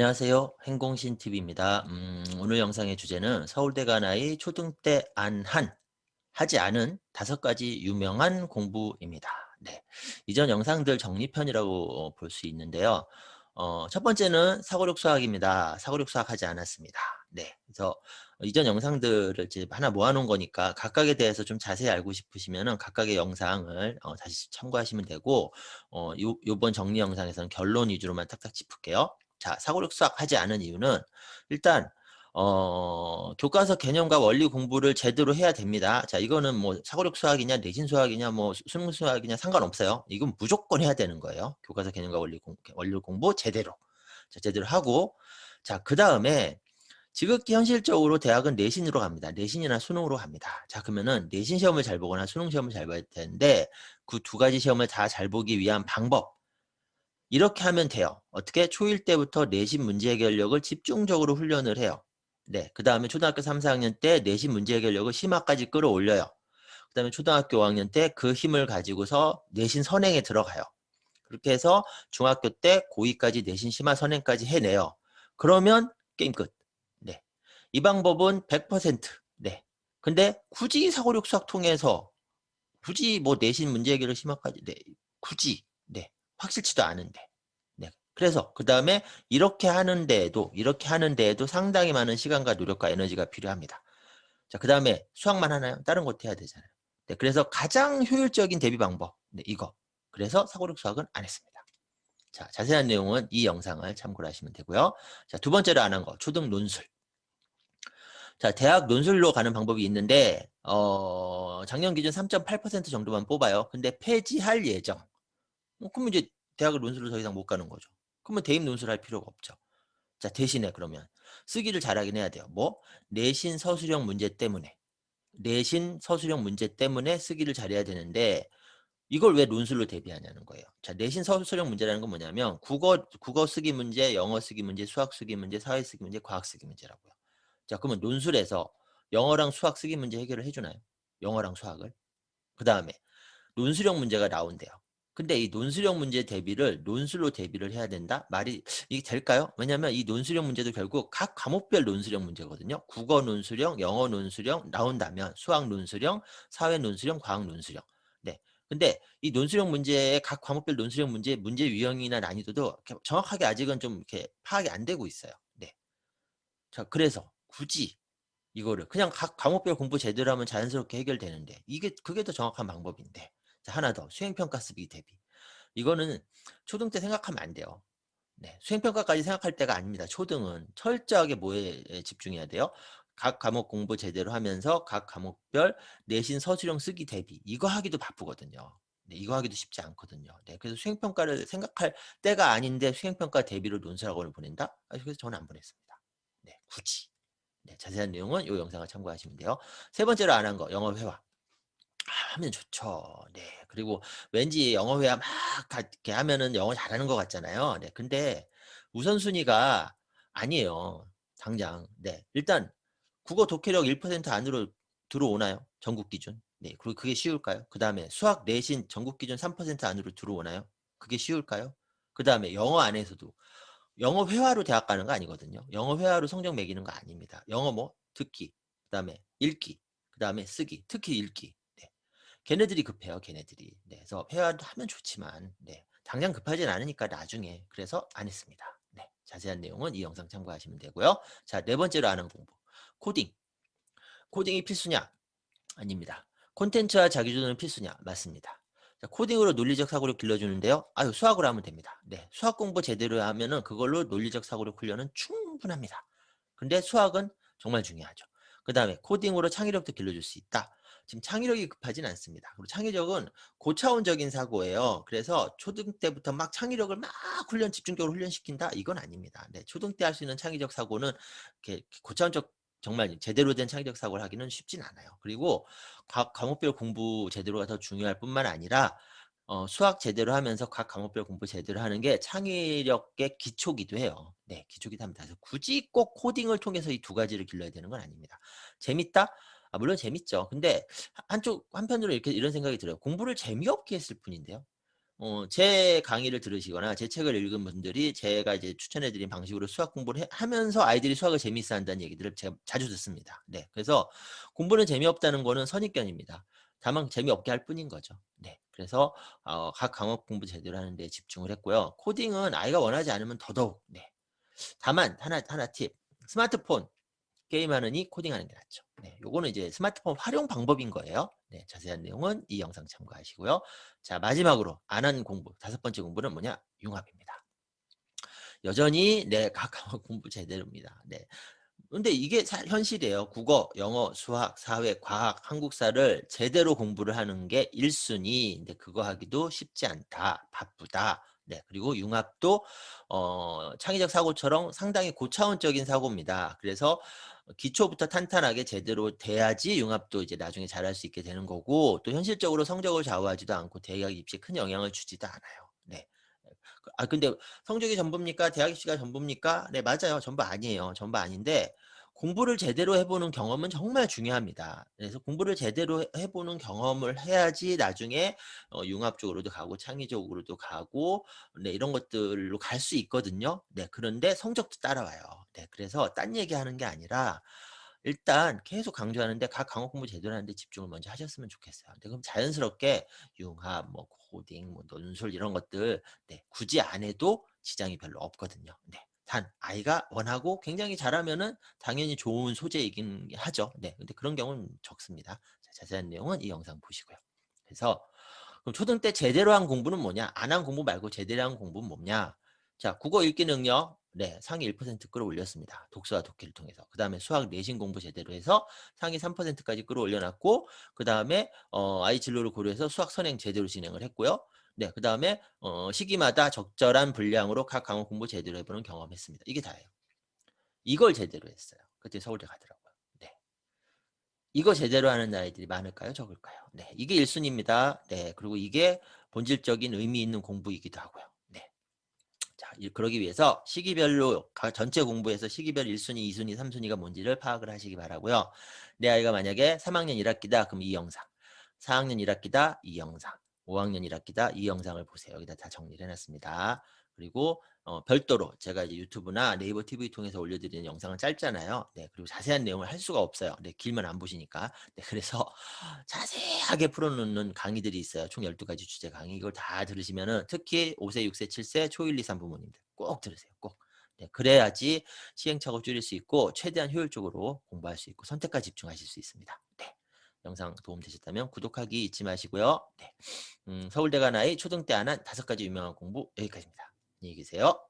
안녕하세요. 행공신 TV입니다. 오늘 영상의 주제는 서울대 가나이 초등 때 하지 않은 5가지 유명한 공부입니다. 네. 이전 영상들 정리편이라고 볼 수 있는데요. 첫 번째는 사고력 수학입니다. 사고력 수학 하지 않았습니다. 네. 그래서 이전 영상들을 이제 하나 모아놓은 거니까 각각에 대해서 좀 자세히 알고 싶으시면은 각각의 영상을 다시 참고하시면 되고, 요번 정리 영상에서는 결론 위주로만 탁탁 짚을게요. 자, 사고력 수학 하지 않은 이유는 일단 교과서 개념과 원리 공부를 제대로 해야 됩니다. 자, 이거는 뭐 사고력 수학이냐 내신 수학이냐 뭐 수능 수학이냐 상관없어요. 이건 무조건 해야 되는 거예요. 교과서 개념과 원리 공부 제대로. 자, 제대로 하고, 자, 그다음에 지극히 현실적으로 대학은 내신으로 갑니다. 내신이나 수능으로 갑니다. 자, 그러면은 내신 시험을 잘 보거나 수능 시험을 잘 봐야 되는데, 그 두 가지 시험을 다 잘 보기 위한 방법, 이렇게 하면 돼요. 어떻게? 초일 때부터 내신 문제 해결력을 집중적으로 훈련을 해요. 네. 그다음에 초등학교 3, 4학년 때 내신 문제 해결력을 심화까지 끌어올려요. 그다음에 초등학교 5학년 때 그 힘을 가지고서 내신 선행에 들어가요. 그렇게 해서 중학교 때 고2까지 내신 심화 선행까지 해내요. 그러면 게임 끝. 네. 이 방법은 100%. 네. 근데 굳이 사고력 수학 통해서 굳이 뭐 내신 문제 해결을 심화까지, 네. 굳이, 네. 확실치도 않은데. 네. 그래서 그다음에 이렇게 하는 데에도 상당히 많은 시간과 노력과 에너지가 필요합니다. 자, 그다음에 수학만 하나요? 다른 것도 해야 되잖아요. 네. 그래서 가장 효율적인 대비 방법. 네, 이거. 그래서 사고력 수학은 안 했습니다. 자, 자세한 내용은 이 영상을 참고를 하시면 되고요. 자, 두 번째로 안 한 거, 초등 논술. 자, 대학 논술로 가는 방법이 있는데, 작년 기준 3.8% 정도만 뽑아요. 근데 폐지할 예정. 그러면 이제 대학을 논술로 더 이상 못 가는 거죠. 그러면 대입 논술할 필요가 없죠. 자, 대신에 그러면 쓰기를 잘하긴 해야 돼요. 뭐? 내신 서술형 문제 때문에. 내신 서술형 문제 때문에 쓰기를 잘해야 되는데, 이걸 왜 논술로 대비하냐는 거예요. 자, 내신 서술형 문제라는 건 뭐냐면 국어 쓰기 문제, 영어 쓰기 문제, 수학 쓰기 문제, 사회 쓰기 문제, 과학 쓰기 문제라고요. 자, 그러면 논술에서 영어랑 수학 쓰기 문제 해결을 해주나요? 영어랑 수학을. 그다음에 논술형 문제가 나온대요. 근데 이 논술형 문제 대비를 논술로 대비를 해야 된다? 말이 이게 될까요? 왜냐하면 이 논술형 문제도 결국 각 과목별 논술형 문제거든요. 국어 논술형, 영어 논술형 나온다면 수학 논술형, 사회 논술형, 과학 논술형. 네. 근데 이 논술형 문제의 각 과목별 논술형 문제 유형이나 난이도도 이렇게 정확하게 아직은 좀 이렇게 파악이 안 되고 있어요. 네. 자, 그래서 굳이 이거를 그냥 각 과목별 공부 제대로 하면 자연스럽게 해결되는데, 그게 더 정확한 방법인데. 자, 하나 더. 수행평가 쓰기 대비. 이거는 초등 때 생각하면 안 돼요. 네. 수행평가까지 생각할 때가 아닙니다. 초등은 철저하게 뭐에 집중해야 돼요? 각 과목 공부 제대로 하면서 각 과목별 내신 서술형 쓰기 대비. 이거 하기도 바쁘거든요. 네, 이거 하기도 쉽지 않거든요. 네, 그래서 수행평가를 생각할 때가 아닌데 수행평가 대비로 논술학원을 보낸다? 그래서 저는 안 보냈습니다. 네, 굳이. 네, 자세한 내용은 이 영상을 참고하시면 돼요. 세 번째로 안 한 거, 영어 회화. 하면 좋죠. 네. 그리고 왠지 영어 회화 막 이렇게 하면은 영어 잘하는 것 같잖아요. 네. 근데 우선순위가 아니에요. 당장. 네. 일단 국어 독해력 1% 안으로 들어오나요? 전국 기준. 네. 그리고 그게 쉬울까요? 그다음에 수학 내신 전국 기준 3% 안으로 들어오나요? 그게 쉬울까요? 그다음에 영어 안에서도 영어 회화로 대학 가는 거 아니거든요. 영어 회화로 성적 매기는 거 아닙니다. 영어 뭐 듣기, 그다음에 읽기, 그다음에 쓰기, 특히 읽기. 네. 걔네들이 급해요, 걔네들이. 네. 그래서 회화도 하면 좋지만, 네. 당장 급하진 않으니까 나중에. 그래서 안 했습니다. 네. 자세한 내용은 이 영상 참고하시면 되고요. 자, 네 번째로 아는 공부. 코딩. 코딩이 필수냐? 아닙니다. 콘텐츠와 자기주도는 필수냐? 맞습니다. 자, 코딩으로 논리적 사고력 길러주는데요. 아유, 수학으로 하면 됩니다. 네, 수학 공부 제대로 하면은 그걸로 논리적 사고력 훈련은 충분합니다. 근데 수학은 정말 중요하죠. 그 다음에 코딩으로 창의력도 길러줄 수 있다. 지금 창의력이 급하진 않습니다. 그리고 창의력은 고차원적인 사고예요. 그래서 초등 때부터 막 창의력을 막 집중적으로 훈련시킨다? 이건 아닙니다. 네, 초등 때 할 수 있는 창의적 사고는 이렇게 고차원적, 정말 제대로 된 창의적 사고를 하기는 쉽진 않아요. 그리고 각 과목별 공부 제대로가 더 중요할 뿐만 아니라 수학 제대로 하면서 각 과목별 공부 제대로 하는 게 창의력의 기초기도 해요. 네, 기초기도 합니다. 그래서 굳이 꼭 코딩을 통해서 이 두 가지를 길러야 되는 건 아닙니다. 재밌다? 물론 재밌죠. 근데 한편으로 이런 생각이 들어요. 공부를 재미없게 했을 뿐인데요. 제 강의를 들으시거나 제 책을 읽은 분들이 제가 이제 추천해 드린 방식으로 수학 공부를 하면서 아이들이 수학을 재미있어 한다는 얘기들을 제가 자주 듣습니다. 네. 그래서 공부는 재미없다는 거는 선입견입니다. 다만 재미없게 할 뿐인 거죠. 네. 그래서 각 과목 공부 제대로 하는 데 집중을 했고요. 코딩은 아이가 원하지 않으면 더더욱 네. 다만 하나 팁. 스마트폰 게임하느니 코딩하는 게 낫죠. 네, 요거는 이제 스마트폰 활용 방법인 거예요. 네, 자세한 내용은 이 영상 참고하시고요. 자, 마지막으로 안 한 공부, 5번째 공부는 뭐냐? 융합입니다. 여전히 네, 각 과목 공부 제대로입니다. 네. 근데 이게 현실이에요. 국어, 영어, 수학, 사회, 과학, 한국사를 제대로 공부를 하는 게 1순위. 근데 그거 하기도 쉽지 않다. 바쁘다. 네. 그리고 융합도 창의적 사고처럼 상당히 고차원적인 사고입니다. 그래서 기초부터 탄탄하게 제대로 돼야지 융합도 이제 나중에 잘할 수 있게 되는 거고, 또 현실적으로 성적을 좌우하지도 않고 대학 입시에 큰 영향을 주지도 않아요. 네. 근데 성적이 전부입니까? 대학 입시가 전부입니까? 네, 맞아요. 전부 아니에요. 전부 아닌데 공부를 제대로 해보는 경험은 정말 중요합니다. 그래서 공부를 제대로 해보는 경험을 해야지 나중에 융합 쪽으로도 가고 창의적으로도 가고 네, 이런 것들로 갈 수 있거든요. 네, 그런데 성적도 따라와요. 네, 그래서 딴 얘기하는 게 아니라 일단 계속 강조하는데 각 과목 공부 제대로 하는데 집중을 먼저 하셨으면 좋겠어요. 근데 그럼 자연스럽게 융합, 뭐 코딩, 뭐 논술 이런 것들 네, 굳이 안 해도 지장이 별로 없거든요. 네. 단 아이가 원하고 굉장히 잘하면은 당연히 좋은 소재이긴 하죠. 네. 근데 그런 경우는 적습니다. 자, 자세한 내용은 이 영상 보시고요. 그래서 그럼 초등 때 제대로 한 공부는 뭐냐? 안 한 공부 말고 제대로 한 공부는 뭐냐? 자, 국어 읽기 능력 네, 상위 1% 끌어올렸습니다. 독서와 독해를 통해서. 그다음에 수학 내신 공부 제대로 해서 상위 3%까지 끌어올려놨고 그다음에 아이 진로를 고려해서 수학 선행 제대로 진행을 했고요. 네, 그다음에 시기마다 적절한 분량으로 각 과목 공부 제대로 해보는 경험했습니다. 이게 다예요. 이걸 제대로 했어요. 그때 서울대 가더라고요. 네. 이거 제대로 하는 아이들이 많을까요? 적을까요? 네. 이게 1순위입니다. 네. 그리고 이게 본질적인 의미 있는 공부이기도 하고요. 네. 자, 그러기 위해서 시기별로 전체 공부에서 시기별 1순위, 2순위, 3순위가 뭔지를 파악을 하시기 바라고요. 내 아이가 만약에 3학년 1학기다. 그럼 이 영상. 4학년 1학기다. 이 영상. 5학년 1학기다. 이 영상을 보세요. 여기다 다 정리를 해놨습니다. 그리고 별도로 제가 이제 유튜브나 네이버 TV 통해서 올려드리는 영상은 짧잖아요. 네, 그리고 자세한 내용을 할 수가 없어요. 네, 길면 안 보시니까. 네, 그래서 자세하게 풀어놓는 강의들이 있어요. 총 12가지 주제 강의. 이걸 다 들으시면은 특히 5세, 6세, 7세, 초1, 2, 3 부모님들 꼭 들으세요. 꼭. 네, 그래야지 시행착오 줄일 수 있고 최대한 효율적으로 공부할 수 있고 선택까지 집중하실 수 있습니다. 네. 영상 도움되셨다면 구독하기 잊지 마시고요. 네. 서울대 간 아이 초등 때 안 한 5가지 유명한 공부 여기까지입니다. 안녕히 계세요.